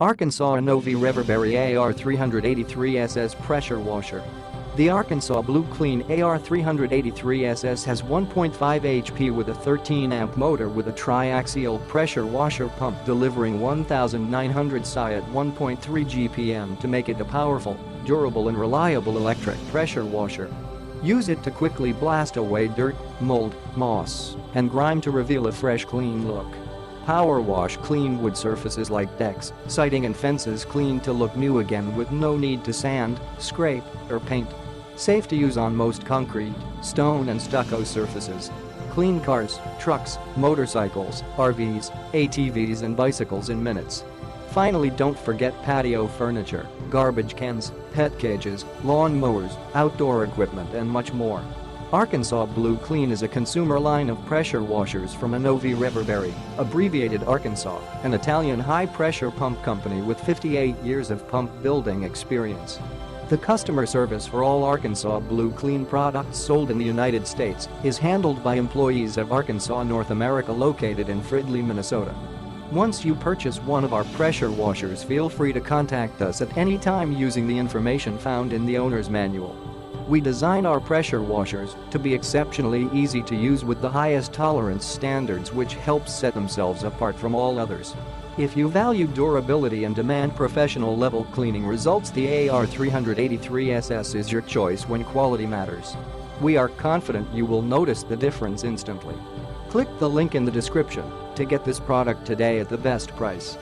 Arkansas Annovi Reverberi AR383SS Pressure Washer. The Arkansas Blue Clean AR383SS has 1.5 HP with a 13-amp motor with a triaxial pressure washer pump delivering 1,900 psi at 1.3 GPM to make it a powerful, durable and reliable electric pressure washer. Use it to quickly blast away dirt, mold, moss, and grime to reveal a fresh, clean look. Power wash clean wood surfaces like decks, siding and fences clean to look new again with no need to sand, scrape, or paint. Safe to use on most concrete, stone and stucco surfaces. Clean cars, trucks, motorcycles, RVs, ATVs and bicycles in minutes. Finally, don't forget patio furniture, garbage cans, pet cages, lawn mowers, outdoor equipment and much more. Arkansas Blue Clean is a consumer line of pressure washers from Annovi Reverberi, abbreviated Arkansas, an Italian high-pressure pump company with 58 years of pump building experience. The customer service for all Arkansas Blue Clean products sold in the United States is handled by employees of Arkansas North America located in Fridley, Minnesota. Once you purchase one of our pressure washers, feel free to contact us at any time using the information found in the owner's manual. We design our pressure washers to be exceptionally easy to use with the highest tolerance standards which helps set themselves apart from all others. If you value durability and demand professional level cleaning results, the AR383SS is your choice when quality matters. We are confident you will notice the difference instantly. Click the link in the description to get this product today at the best price.